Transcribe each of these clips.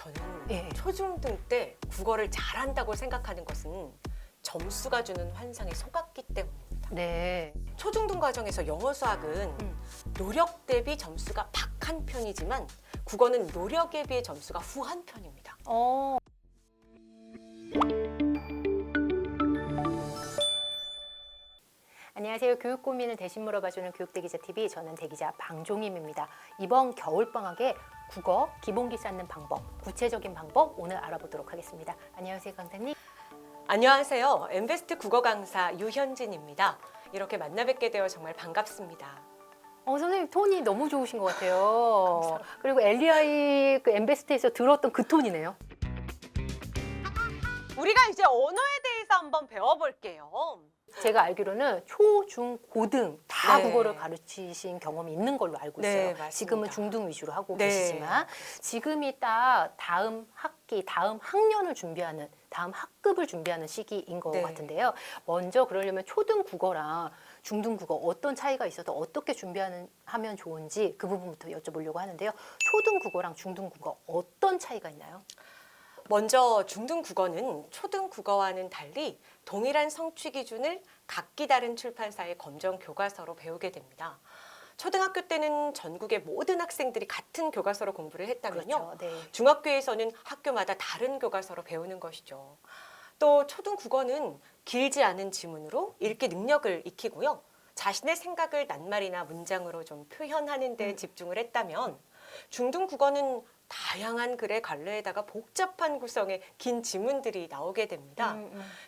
저는 예. 초중등 때 국어를 잘한다고 생각하는 것은 점수가 주는 환상에 속았기 때문입니다. 네. 초중등 과정에서 영어 수학은 노력 대비 점수가 박한 편이지만 국어는 노력에 비해 점수가 후한 편입니다. 안녕하세요. 교육 고민을 대신 물어봐주는 교육대기자TV, 저는 대기자 방종임입니다. 이번 겨울방학에 국어 기본기 쌓는 방법, 구체적인 방법 오늘 알아보도록 하겠습니다. 안녕하세요, 강사님. 안녕하세요. 엠베스트 국어 강사 유현진입니다. 이렇게 만나 뵙게 되어 정말 반갑습니다. 선생님 톤이 너무 좋으신 것 같아요. 그리고 LEI 그 엠베스트에서 들었던 그 톤이네요. 우리가 이제 언어에 대해서 한번 배워볼게요. 제가 알기로는 초, 중, 고등 다 네. 국어를 가르치신 경험이 있는 걸로 알고 있어요. 네, 맞습니다. 지금은 중등 위주로 하고 네. 계시지만 지금이 딱 다음 학기, 다음 학년을 준비하는, 다음 학급을 준비하는 시기인 것 네. 같은데요. 먼저 그러려면 초등 국어랑 중등 국어 어떤 차이가 있어서 어떻게 준비하면 좋은지 그 부분부터 여쭤보려고 하는데요. 초등 국어랑 중등 국어 어떤 차이가 있나요? 먼저 중등 국어는 초등 국어와는 달리 동일한 성취 기준을 각기 다른 출판사의 검정 교과서로 배우게 됩니다. 초등학교 때는 전국의 모든 학생들이 같은 교과서로 공부를 했다면요. 그렇죠. 네. 중학교에서는 학교마다 다른 교과서로 배우는 것이죠. 또 초등 국어는 길지 않은 지문으로 읽기 능력을 익히고요. 자신의 생각을 낱말이나 문장으로 좀 표현하는 데 집중을 했다면 중등 국어는 다양한 글의 갈래에다가 복잡한 구성의 긴 지문들이 나오게 됩니다.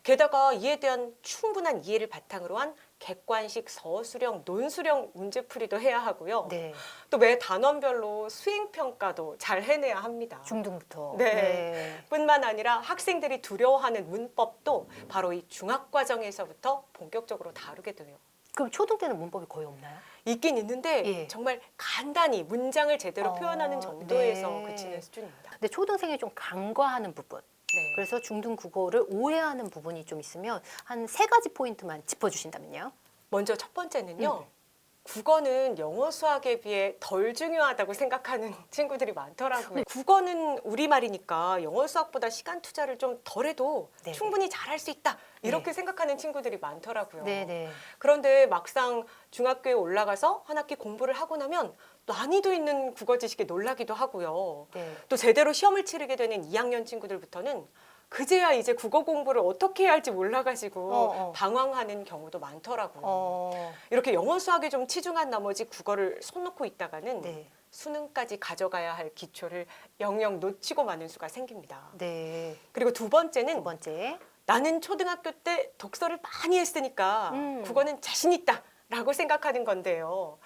게다가 이에 대한 충분한 이해를 바탕으로 한 객관식 서술형, 논술형 문제풀이도 해야 하고요. 네. 또 매 단원별로 수행평가도 잘 해내야 합니다. 중등부터. 네. 뿐만 아니라 학생들이 두려워하는 문법도 바로 이 중학과정에서부터 본격적으로 다루게 돼요. 그럼 초등 때는 문법이 거의 없나요? 있긴 있는데 예. 정말 간단히 문장을 제대로 표현하는 정도에서 네. 그치는 수준입니다. 근데 초등생이 좀 간과하는 부분, 네. 그래서 중등 국어를 오해하는 부분이 좀 있으면 한 3가지 포인트만 짚어주신다면요. 먼저 첫 번째는요. 국어는 영어 수학에 비해 덜 중요하다고 생각하는 친구들이 많더라고요. 국어는 우리말이니까 영어 수학보다 시간 투자를 좀 덜해도 네네. 충분히 잘할 수 있다. 이렇게 네. 생각하는 친구들이 많더라고요. 네네. 그런데 막상 중학교에 올라가서 한 학기 공부를 하고 나면 난이도 있는 국어 지식에 놀라기도 하고요. 네. 또 제대로 시험을 치르게 되는 2학년 친구들부터는 그제야 이제 국어 공부를 어떻게 해야 할지 몰라가지고 방황하는 경우도 많더라고요. 이렇게 영어 수학에 좀 치중한 나머지 국어를 손 놓고 있다가는 네. 수능까지 가져가야 할 기초를 영영 놓치고 마는 수가 생깁니다. 네. 그리고 두 번째는 두 번째. 나는 초등학교 때 독서를 많이 했으니까 국어는 자신 있다라고 생각하는 건데요.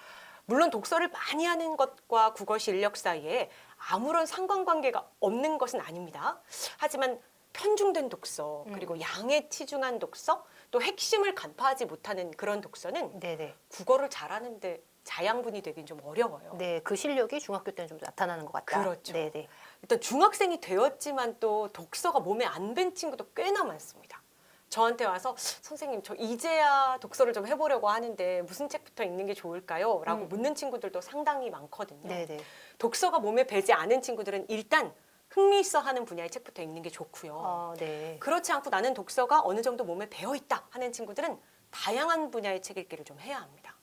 물론 독서를 많이 하는 것과 국어 실력 사이에 아무런 상관관계가 없는 것은 아닙니다. 하지만 편중된 독서, 그리고 양에 치중한 독서, 또 핵심을 간파하지 못하는 그런 독서는 네네. 국어를 잘하는데 자양분이 되긴 좀 어려워요. 네, 그 실력이 중학교 때는 좀 나타나는 것 같다. 그렇죠. 네네. 일단 중학생이 되었지만 또 독서가 몸에 안 밴 친구도 꽤나 많습니다. 저한테 와서 선생님 저 이제야 독서를 좀 해보려고 하는데 무슨 책부터 읽는 게 좋을까요? 라고 묻는 친구들도 상당히 많거든요. 네네. 독서가 몸에 배지 않은 친구들은 일단 흥미있어 하는 분야의 책부터 읽는 게 좋고요. 네. 그렇지 않고 나는 독서가 어느 정도 몸에 배어있다 하는 친구들은 다양한 분야의 책 읽기를 좀 해야 합니다.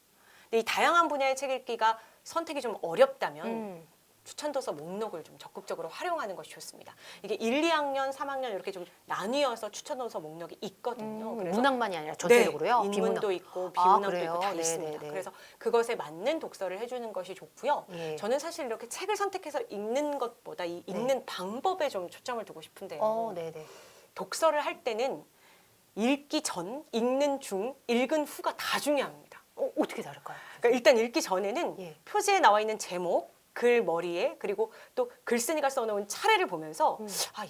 근데 이 다양한 분야의 책 읽기가 선택이 좀 어렵다면 추천도서 목록을 좀 적극적으로 활용하는 것이 좋습니다. 이게 1, 2학년, 3학년 이렇게 좀 나뉘어서 추천도서 목록이 있거든요. 그래서 문학만이 아니라 전체적으로요? 네, 인문도 있고 아, 비문학도 그래요? 있고 다 네네네. 있습니다. 그래서 그것에 맞는 독서를 해주는 것이 좋고요. 예. 저는 사실 이렇게 책을 선택해서 읽는 것보다 이 읽는 방법에 좀 초점을 두고 싶은데요. 네네. 독서를 할 때는 읽기 전, 읽는 중, 읽은 후가 다 중요합니다. 어떻게 다를까요? 그러니까 일단 읽기 전에는 예. 표지에 나와 있는 제목, 글 머리에 그리고 또 글쓴이가 써놓은 차례를 보면서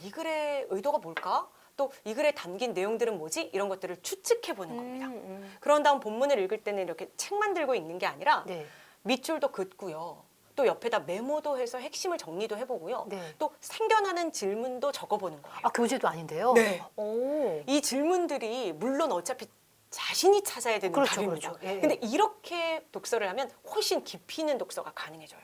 이 글의 의도가 뭘까? 또 이 글에 담긴 내용들은 뭐지? 이런 것들을 추측해 보는 겁니다. 그런 다음 본문을 읽을 때는 이렇게 책만 들고 읽는 게 아니라 네. 밑줄도 긋고요. 또 옆에다 메모도 해서 핵심을 정리도 해보고요. 네. 또 생겨나는 질문도 적어보는 거예요. 아, 교재도 아닌데요? 네. 오. 이 질문들이 물론 어차피 자신이 찾아야 되는 그렇죠, 답입니다. 그렇죠. 예, 예. 근데 이렇게 독서를 하면 훨씬 깊이 있는 독서가 가능해져요.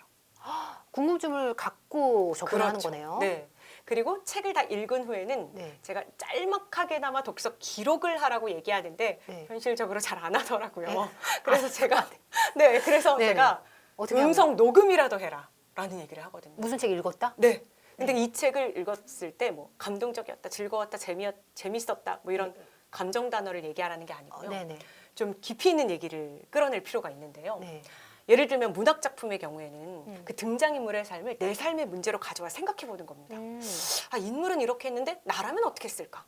궁금증을 갖고 접근을 하는 그렇죠. 거네요. 네. 그리고 책을 다 읽은 후에는 네. 제가 짤막하게나마 독서 기록을 하라고 얘기하는데 네. 현실적으로 잘 안 하더라고요. 네. 그래서 제가 네, 그래서 네네. 제가 어떻게 하면 음성 녹음이라도 해라라는 얘기를 하거든요. 무슨 책 읽었다? 네. 근데 네. 이 책을 읽었을 때 뭐 감동적이었다, 즐거웠다, 재밌었다 뭐 이런 감정 단어를 얘기하라는 게 아니고요. 네네. 좀 깊이 있는 얘기를 끌어낼 필요가 있는데요. 네. 예를 들면 문학 작품의 경우에는 그 등장인물의 삶을 내 삶의 문제로 가져와 생각해 보는 겁니다. 아, 인물은 이렇게 했는데 나라면 어떻게 했을까?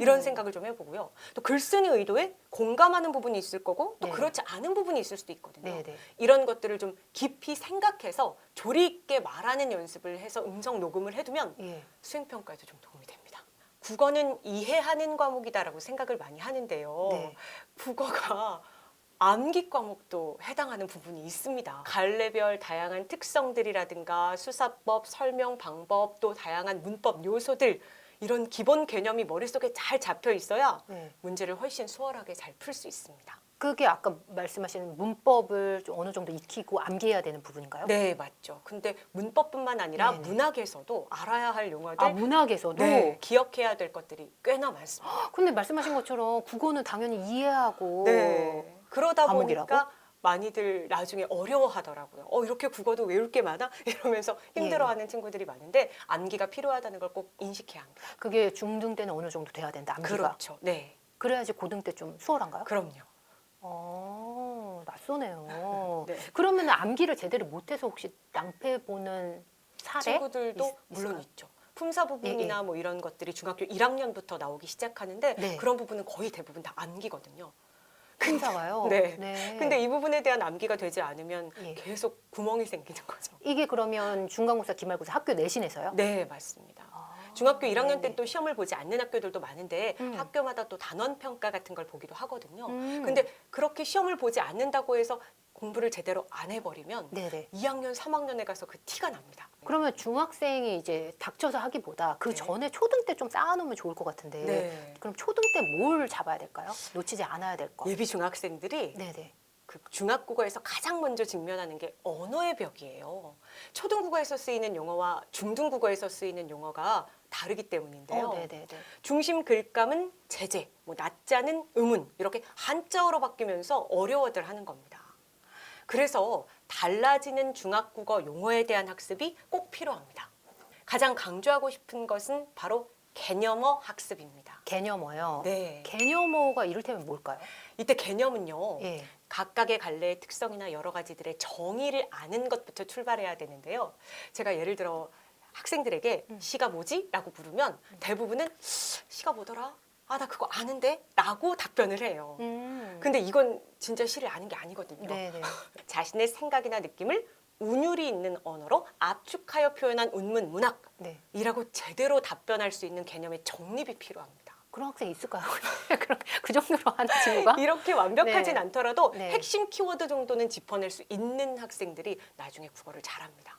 이런 생각을 좀 해보고요. 또 글쓰는 의도에 공감하는 부분이 있을 거고 또 네. 그렇지 않은 부분이 있을 수도 있거든요. 네네. 이런 것들을 좀 깊이 생각해서 조리 있게 말하는 연습을 해서 음성 녹음을 해두면 예. 수행평가에도 좀 도움이 됩니다. 국어는 이해하는 과목이다라고 생각을 많이 하는데요. 네. 국어가 암기 과목도 해당하는 부분이 있습니다. 갈래별 다양한 특성들이라든가 수사법, 설명 방법, 또 다양한 문법 요소들 이런 기본 개념이 머릿속에 잘 잡혀 있어야 네. 문제를 훨씬 수월하게 잘 풀 수 있습니다. 그게 아까 말씀하신 문법을 좀 어느 정도 익히고 암기해야 되는 부분인가요? 네, 맞죠. 근데 문법뿐만 아니라 네네. 문학에서도 알아야 할 용어들, 아, 문학에서도? 네, 기억해야 될 것들이 꽤나 많습니다. 근데 말씀하신 것처럼 국어는 당연히 이해하고 네. 그러다 과목이라고? 보니까 많이들 나중에 어려워하더라고요. 이렇게 국어도 외울 게 많아? 이러면서 힘들어하는 친구들이 많은데 암기가 필요하다는 걸 꼭 인식해야 합니다. 그게 중등 때는 어느 정도 돼야 된다, 암기가. 그렇죠. 네. 그래야지 고등 때 좀 수월한가요? 그럼요. 낯서네요. 네. 그러면 암기를 제대로 못해서 혹시 낭패 보는 사례? 친구들도 물론 있을까요? 있죠. 품사 부분이나 뭐 이런 것들이 중학교 1학년부터 나오기 시작하는데 네. 그런 부분은 거의 대부분 다 암기거든요. 큰사가요? 네. 근데 이 부분에 대한 암기가 되지 않으면 예. 계속 구멍이 생기는 거죠. 이게 그러면 중간고사, 기말고사 학교 내신에서요? 네, 맞습니다. 아, 중학교 1학년 네네. 때는 또 시험을 보지 않는 학교들도 많은데 음. 학교마다 또 단원 평가 같은 걸 보기도 하거든요. 음. 근데 그렇게 시험을 보지 않는다고 해서 공부를 제대로 안 해버리면 네네. 2학년, 3학년에 가서 그 티가 납니다. 그러면 중학생이 이제 닥쳐서 하기보다 그 네. 전에 초등 때 좀 쌓아놓으면 좋을 것 같은데 네. 그럼 초등 때 뭘 잡아야 될까요? 놓치지 않아야 될 거. 예비 중학생들이 네네. 그 중학국어에서 가장 먼저 직면하는 게 언어의 벽이에요. 초등국어에서 쓰이는 용어와 중등국어에서 쓰이는 용어가 다르기 때문인데요. 네네네. 중심 글감은 제재, 뭐 낮자는 의문 이렇게 한자어로 바뀌면서 어려워들 하는 겁니다. 그래서 달라지는 중학국어 용어에 대한 학습이 꼭 필요합니다. 가장 강조하고 싶은 것은 바로 개념어 학습입니다. 개념어요. 네. 개념어가 이를테면 뭘까요? 이때 개념은요. 예. 각각의 갈래의 특성이나 여러 가지들의 정의를 아는 것부터 출발해야 되는데요. 제가 예를 들어 학생들에게 시가 뭐지? 라고 물으면 대부분은 시가 뭐더라? 아, 나 그거 아는데? 라고 답변을 해요. 근데 이건 진짜 시를 아는 게 아니거든요. 네네. 자신의 생각이나 느낌을 운율이 있는 언어로 압축하여 표현한 운문, 네. 문학이라고 제대로 답변할 수 있는 개념의 정립이 필요합니다. 그런 학생 있을까요? 그 정도로 하는 친구가? 이렇게 완벽하진 네. 않더라도 네. 핵심 키워드 정도는 짚어낼 수 있는 학생들이 나중에 국어를 잘합니다.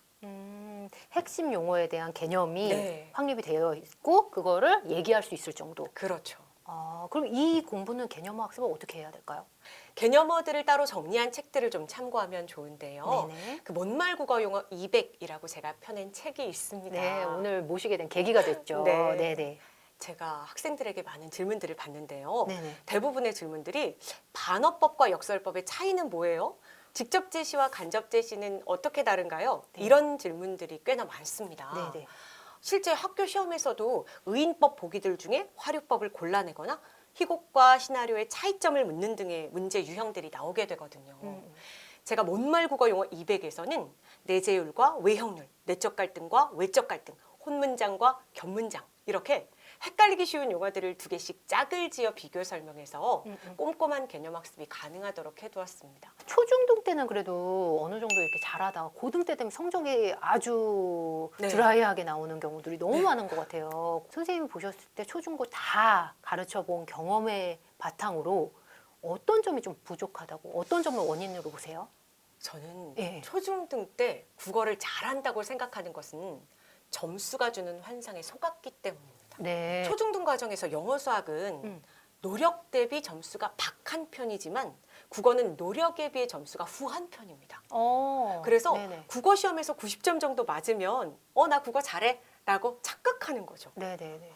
핵심 용어에 대한 개념이 네. 확립이 되어 있고 그거를 얘기할 수 있을 정도. 그렇죠. 그럼 이 공부는 개념어 학습을 어떻게 해야 될까요? 개념어들을 따로 정리한 책들을 좀 참고하면 좋은데요. 네네. 그 못말국어 용어 200이라고 제가 펴낸 책이 있습니다. 네, 오늘 모시게 된 계기가 됐죠. 네. 네네. 제가 학생들에게 많은 질문들을 받는데요. 네네. 대부분의 질문들이 반어법과 역설법의 차이는 뭐예요? 직접 제시와 간접 제시는 어떻게 다른가요? 네. 이런 질문들이 꽤나 많습니다. 네네. 실제 학교 시험에서도 의인법 보기들 중에 화류법을 골라내거나 희곡과 시나리오의 차이점을 묻는 등의 문제 유형들이 나오게 되거든요. 제가 못말국어 용어 200에서는 내재율과 외형률, 내적 갈등과 외적 갈등, 혼문장과 겹문장 이렇게 헷갈리기 쉬운 용어들을 2개씩 짝을 지어 비교 설명해서 꼼꼼한 개념 학습이 가능하도록 해두었습니다. 초중등 때는 그래도 어느 정도 이렇게 잘하다가 고등 때 되면 성적이 아주 네. 드라이하게 나오는 경우들이 너무 네. 많은 것 같아요. 선생님이 보셨을 때 초중고 다 가르쳐 본 경험의 바탕으로 어떤 점이 좀 부족하다고, 어떤 점을 원인으로 보세요? 저는 예. 초중등 때 국어를 잘한다고 생각하는 것은 점수가 주는 환상에 속았기 때문입니다. 네. 초중등 과정에서 영어 수학은 음. 노력 대비 점수가 박한 편이지만 국어는 노력에 비해 점수가 후한 편입니다. 그래서 네네. 국어 시험에서 90점 정도 맞으면 나 국어 잘해 라고 착각하는 시작하는 거죠. 네네네.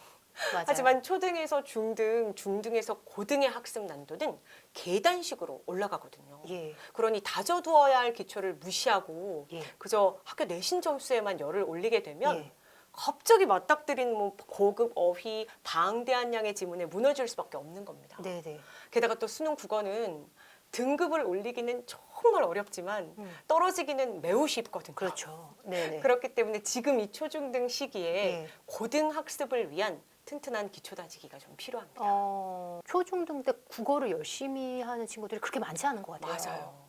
맞아요. 하지만 초등에서 중등, 중등에서 고등의 학습 난도는 계단식으로 올라가거든요. 예. 그러니 다져두어야 할 기초를 무시하고 예. 그저 학교 내신 점수에만 열을 올리게 되면 예. 갑자기 맞닥뜨린 뭐 고급 어휘, 방대한 양의 지문에 무너질 수밖에 없는 겁니다. 네네. 게다가 또 수능 국어는 등급을 올리기는 정말 어렵지만 떨어지기는 매우 쉽거든요. 그렇죠. 네네. 그렇기 때문에 지금 이 초중등 시기에 예. 고등학습을 위한 튼튼한 기초 다지기가 좀 필요합니다. 초중등 때 국어를 열심히 하는 친구들이 그렇게 많지 않은 것 같아요. 맞아요.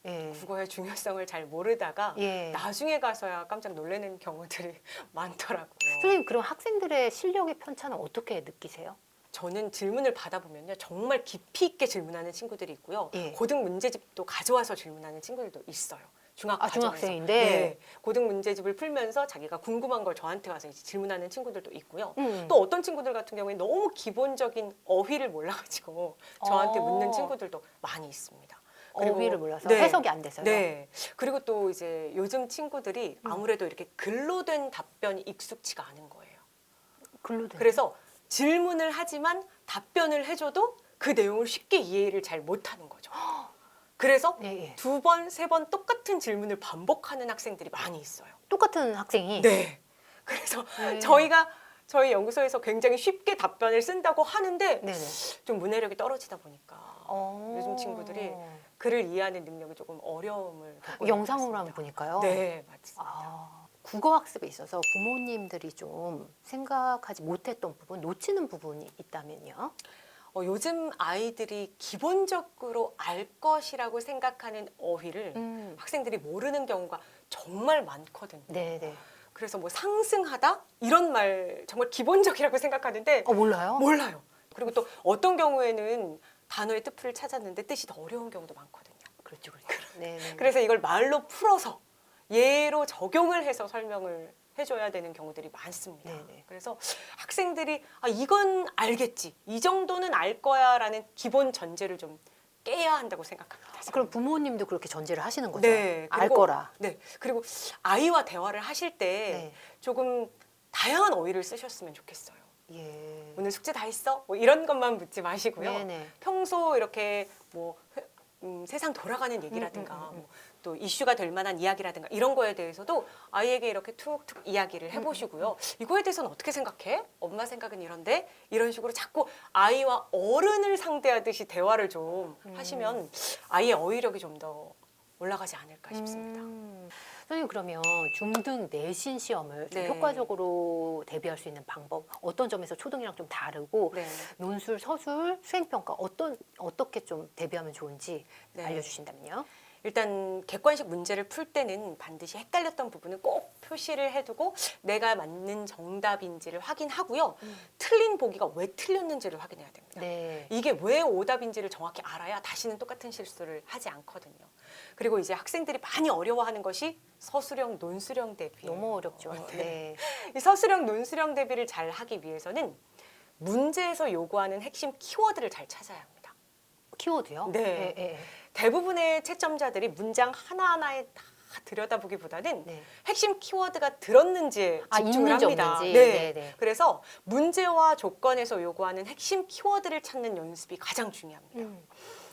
예. 국어의 중요성을 잘 모르다가 예. 나중에 가서야 깜짝 놀라는 경우들이 많더라고요. 선생님, 그럼 학생들의 실력의 편차는 어떻게 느끼세요? 저는 질문을 받아보면요. 정말 깊이 있게 질문하는 친구들이 있고요. 예. 고등 문제집도 가져와서 질문하는 친구들도 있어요. 중학 과정에서. 중학생인데? 네. 고등 문제집을 풀면서 자기가 궁금한 걸 저한테 와서 이제 질문하는 친구들도 있고요. 또 어떤 친구들 같은 경우에 너무 기본적인 어휘를 몰라가지고 저한테 묻는 친구들도 많이 있습니다. 그리고 어휘를 몰라서 네. 해석이 안 돼서요. 네. 그리고 또 이제 요즘 친구들이 아무래도 이렇게 글로 된 답변이 익숙치가 않은 거예요. 글로 돼. 그래서 질문을 하지만 답변을 해줘도 그 내용을 쉽게 이해를 잘 못하는 거죠. 그래서 예, 예. 2번, 3번 똑같은 질문을 반복하는 학생들이 많이 있어요. 똑같은 학생이. 네. 그래서 네. 저희 연구소에서 굉장히 쉽게 답변을 쓴다고 하는데 네네. 좀 문해력이 떨어지다 보니까 요즘 친구들이 글을 이해하는 능력이 조금 어려움을 겪고 있는 것 영상으로 한번 같습니다. 보니까요. 네, 맞습니다. 국어 학습에 있어서 부모님들이 좀 생각하지 못했던 부분, 놓치는 부분이 있다면요? 요즘 아이들이 기본적으로 알 것이라고 생각하는 어휘를 학생들이 모르는 경우가 정말 많거든요. 네네. 그래서 뭐 상승하다 이런 말 정말 기본적이라고 생각하는데 몰라요? 몰라요. 그리고 또 어떤 경우에는 단어의 뜻을 찾았는데 뜻이 더 어려운 경우도 많거든요. 그렇죠, 그렇죠. 네네. 그래서 이걸 말로 풀어서 예로 적용을 해서 설명을 해줘야 되는 경우들이 많습니다. 네네. 그래서 학생들이 이건 알겠지, 이 정도는 알 거야라는 기본 전제를 좀 깨야 한다고 생각합니다. 그럼 부모님도 그렇게 전제를 하시는 거죠? 네, 알 그리고- 거라. 네, 그리고 아이와 대화를 하실 때 네. 조금 다양한 어휘를 쓰셨으면 좋겠어요. 예. 오늘 숙제 다 했어? 뭐 이런 것만 묻지 마시고요. 네네. 평소 이렇게 뭐 세상 돌아가는 얘기라든가 뭐 또 이슈가 될 만한 이야기라든가 이런 거에 대해서도 아이에게 이렇게 툭툭 이야기를 해보시고요. 이거에 대해서는 어떻게 생각해? 엄마 생각은 이런데? 이런 식으로 자꾸 아이와 어른을 상대하듯이 대화를 좀 하시면 아이의 어휘력이 좀 더 올라가지 않을까 싶습니다. 선생님, 그러면 중등 내신 시험을 좀 네. 효과적으로 대비할 수 있는 방법, 어떤 점에서 초등이랑 좀 다르고 네. 논술, 서술, 수행평가 어떻게 좀 대비하면 좋은지 네. 알려주신다면요? 일단 객관식 문제를 풀 때는 반드시 헷갈렸던 부분은 꼭 표시를 해두고 내가 맞는 정답인지를 확인하고요. 틀린 보기가 왜 틀렸는지를 확인해야 됩니다. 네. 이게 왜 오답인지를 정확히 알아야 다시는 똑같은 실수를 하지 않거든요. 그리고 이제 학생들이 많이 어려워하는 것이 서술형, 논술형 대비예요. 너무 어렵죠. 네. 이 서술형, 논술형 대비를 잘 하기 위해서는 문제에서 요구하는 핵심 키워드를 잘 찾아야 합니다. 키워드요? 네. 예. 대부분의 채점자들이 문장 하나하나에 다 들여다보기보다는 네. 핵심 키워드가 들었는지에 집중을 있는지 합니다. 없는지. 네. 네. 그래서 문제와 조건에서 요구하는 핵심 키워드를 찾는 연습이 가장 중요합니다.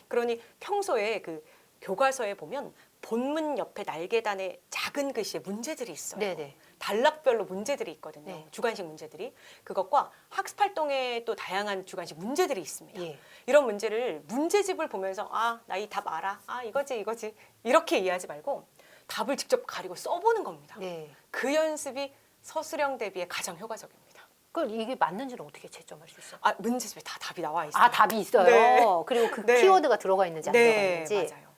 그러니 평소에 그 교과서에 보면 본문 옆에 날개단에 작은 글씨에 문제들이 있어요. 네네. 단락별로 문제들이 있거든요. 네. 주관식 문제들이. 그것과 학습활동에 또 다양한 주관식 문제들이 있습니다. 예. 이런 문제를 문제집을 보면서 나 이 답 알아. 이거지 이렇게 이해하지 말고 답을 직접 가리고 써보는 겁니다. 네. 그 연습이 서술형 대비에 가장 효과적입니다. 그럼 이게 맞는지는 어떻게 채점할 수 있어요? 문제집에 다 답이 나와 있어요. 답이 있어요. 네. 그리고 그 네. 키워드가 들어가 있는지 안 들어가 네, 있는지. 맞아요.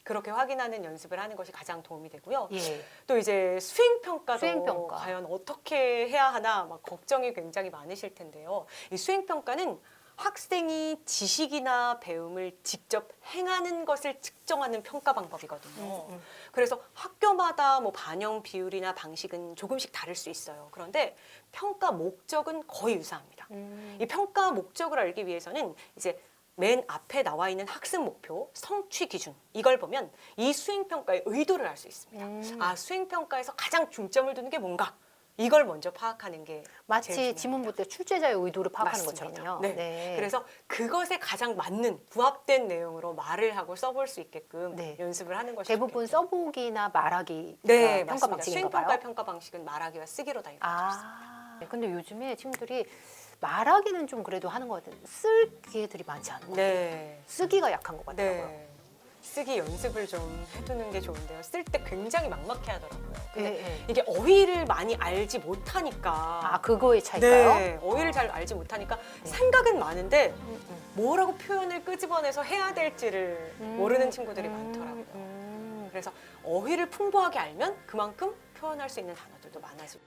그렇게 확인하는 연습을 하는 것이 가장 도움이 되고요. 예. 또 이제 수행평가도 수행평가. 과연 어떻게 해야 하나 막 걱정이 굉장히 많으실 텐데요. 이 수행평가는 학생이 지식이나 배움을 직접 행하는 것을 측정하는 평가 방법이거든요. 그래서 학교마다 뭐 반영 비율이나 방식은 조금씩 다를 수 있어요. 그런데 평가 목적은 거의 유사합니다. 이 평가 목적을 알기 위해서는 이제 맨 앞에 나와 있는 학습 목표, 성취 기준 이걸 보면 이 수행평가의 의도를 알 수 있습니다. 수행평가에서 가장 중점을 두는 게 뭔가? 이걸 먼저 파악하는 게 제일 마치 중요합니다. 지문부 때 출제자의 의도를 파악하는 맞습니다. 것처럼요. 네. 그래서 그것에 가장 맞는 부합된 내용으로 말을 하고 써볼 수 있게끔 네. 연습을 하는 것이 대부분 좋겠죠. 써보기나 말하기 네, 평가 맞습니다. 방식인가 수행평가 봐요. 평가 방식은 말하기와 쓰기로 다 이루어져 있습니다. 아, 근데 요즘에 친구들이 말하기는 좀 그래도 하는 것 같아요. 쓸 기회들이 많지 않은 것 같아요. 네. 쓰기가 약한 것 같더라고요. 네. 쓰기 연습을 좀 해두는 게 좋은데요. 쓸 때 굉장히 막막해 하더라고요. 근데 네. 이게 어휘를 많이 알지 못하니까. 아, 그거의 차이일까요? 네. 어휘를 잘 알지 못하니까 생각은 많은데 음. 뭐라고 표현을 끄집어내서 해야 될지를 모르는 친구들이 많더라고요. 그래서 어휘를 풍부하게 알면 그만큼 표현할 수 있는 단어들도 많아지고.